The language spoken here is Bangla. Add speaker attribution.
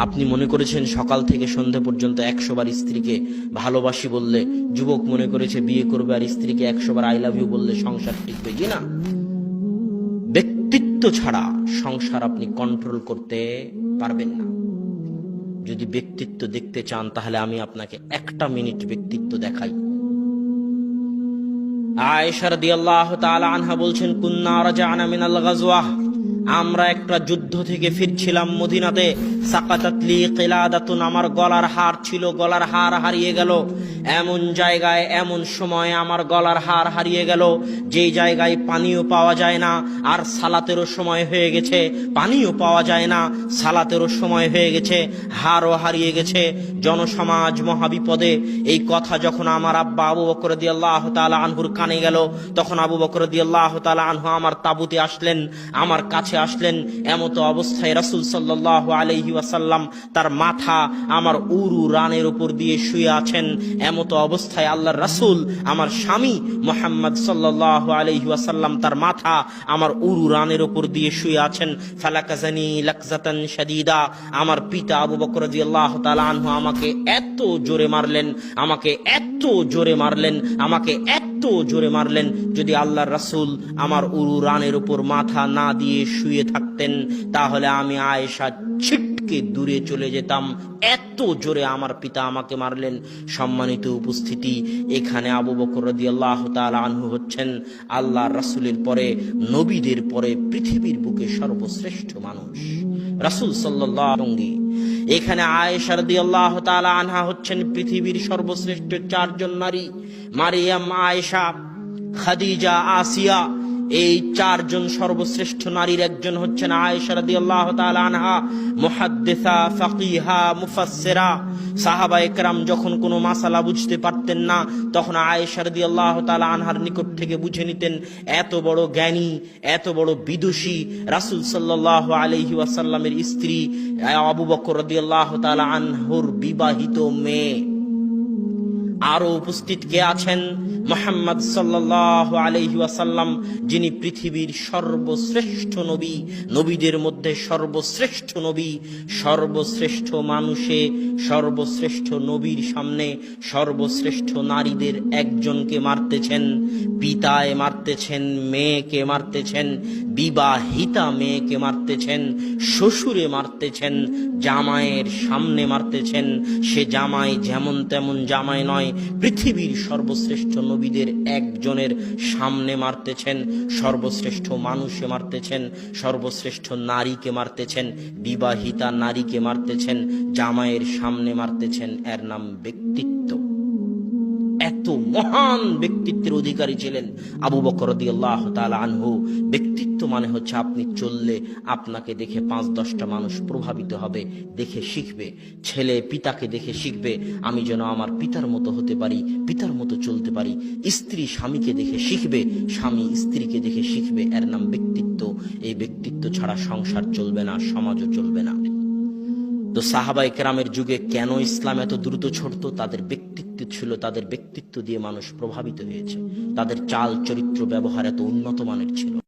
Speaker 1: আপনি মনে করেছেন সকাল থেকে সন্ধ্যা পর্যন্ত 100 বার স্ত্রীকে ভালোবাসি বললে, যুবক মনে করেছে বিয়ে করবে আর স্ত্রীকে 100 বার আই লাভ ইউ বললে সংসার টিকবে। জি না, ব্যক্তিত্ব ছাড়া সংসার আপনি কন্ট্রোল করতে পারবেন না। যদি ব্যক্তিত্ব দেখতে চান তাহলে আমি আপনাকে 1টা মিনিট ব্যক্তিত্ব দেখাই। আয়েশা রাদিয়াল্লাহু তাআলা আনহা বলছেন, কুন্না রাজা'না মিনাল গাজওয়াহ, আমরা একটা যুদ্ধ থেকে ফিরছিলাম মদিনাতে। সাকাতাতলি কিলাদাতুন, আমার গলার হার ছিল, গলার হার হারিয়ে গেল। এমন জায়গায় এমন সময় আমার গলার হার হারিয়ে গেল যেই জায়গায় পানিও পাওয়া যায় না, আর সালাতেরও সময় হয়ে গেছে, পানিও পাওয়া যায় না, সালাতেরও সময় হয়ে গেছে, হারও হারিয়ে গেছে, জনসমাজ মহাবিপদে। এই কথা যখন আমার আব্বা আবু বকর রাদিয়াল্লাহু তাআলা আনহুর কানে গেল, তখন আবু বকর রাদিয়াল্লাহু তাআলা আনহু আমার তাঁবুতে আসলেন, আমার কাছে আসলেন। এমত অবস্থায় রাসূল সাল্লাল্লাহু আলাইহি ওয়াসাল্লাম তার মাথা আমার উরু রানের উপর দিয়ে শুয়ে আছেন। এমত অবস্থায় আল্লাহর রাসূল আমার স্বামী মুহাম্মদ সাল্লাল্লাহু আলাইহি ওয়াসাল্লাম তার মাথা আমার উরু রানের উপর দিয়ে শুয়ে আছেন। ফালাকাজানি লাকজাতান শাদীদা, আমার পিতা আবু বকর রাদিয়াল্লাহু তাআলা আনহু আমাকে এত জোরে মারলেন, আমাকে এত জোরে মারলেন, আমাকে এত জোরে মারলেন, যদি আল্লাহর রাসূল আমার উরু রানের উপর মাথা না দিয়ে শুয়ে থাকতেন তাহলে আমি আয়েশা ছিটকে দূরে চলে যেতাম। এত জোরে আমার পিতা আমাকে মারলেন। সম্মানিত উপস্থিতি, এখানে আবু বকর রাদিয়াল্লাহু তাআলা আনহু হচ্ছেন আল্লাহর রাসূলের পরে, নবীদের পরে পৃথিবীর বুকে সর্বশ্রেষ্ঠ মানুষ, রাসূল সাল্লাল্লাহু আলাইহি ওয়াসাল্লাম। এখানে আয়েশা রাদিয়াল্লাহু তাআলা আনহা হচ্ছেন পৃথিবীর সর্বশ্রেষ্ঠ 4 জন নারী। মারিয়াম, আয়েশা, খাদিজা, আসিয়া, এই 4 জন সর্বশ্রেষ্ঠ নারীর একজন হচ্ছেন আয়েশা রাদিয়াল্লাহু তাআলা আনহা, মুহাদ্দিসা, ফাকিহা, মুফাসসিরা। সাহাবায়ে কেরাম যখন কোনো মাসালা বুঝতে পারতেন না তখন আয়েশা রাদিয়াল্লাহু তাআলা আনহার নিকট থেকে বুঝে নিতেন। এত বড় জ্ঞানী, এত বড় বিদুষী রাসূল সাল্লাল্লাহু আলাইহি ওয়াসাল্লামের স্ত্রী আবু বকর রাদিয়াল্লাহু তাআলা আনহুর বিবাহিত মেয়ে। আরো উপস্থিত কে আছেন? মুহাম্মদ সাল্লাল্লাহু আলাইহি ওয়াসাল্লাম, যিনি পৃথিবীর সর্বশ্রেষ্ঠ নবী, নবীদের মধ্যে সর্বশ্রেষ্ঠ নবী। সর্বশ্রেষ্ঠ মানুষে সর্বশ্রেষ্ঠ নবীর সামনে সর্বশ্রেষ্ঠ নারীদের একজনকে মারতেছেন, পিতায় মারতেছেন, মেয়েকে মারতেছেন, বিবাহিতা মেয়েকে মারতেছেন, শ্বশুরে মারতেছেন, জামাইয়ের সামনে মারতেছেন। সে জামাই যেমন তেমন জামাই নয়, পৃথিবীর সর্বশ্রেষ্ঠ নবীদের একজনের সামনে মারতেছেন, সর্বশ্রেষ্ঠ মানুষে মারতেছেন, সর্বশ্রেষ্ঠ নারীকে মারতেছেন, বিবাহিতা নারীকে মারতেছেন, জামাইয়ের সামনে মারতেছেন। এর নাম ব্যক্তিত্ব। এত মহান ব্যক্তিত্বের অধিকারী ছিলেন আবু বকর রাদিয়াল্লাহু তাআলা আনহু। ব্যক্তিত্ব মানে হচ্ছে আপনি চললে আপনাকে দেখে 5-10টা মানুষ প্রভাবিত হবে, দেখে শিখবে। ছেলে পিতাকে দেখে শিখবে, আমি যেন আমার পিতার মতো হতে পারি, পিতার মতো চলতে পারি। স্ত্রী স্বামীকে দেখে শিখবে, স্বামী স্ত্রীকে দেখে শিখবে। এর নাম ব্যক্তিত্ব। এই ব্যক্তিত্ব ছাড়া সংসার চলবে না, সমাজও চলবে না। তো সাহাবায়ে কেরামের যুগে কেন ইসলাম এত দ্রুত ছড়তো? তাদের ব্যক্তিত্ব ছিল, তাদের ব্যক্তিত্ব দিয়ে মানুষ প্রভাবিত হয়েছে। তাদের চাল চরিত্র ব্যবহার এত উন্নত মানের ছিল।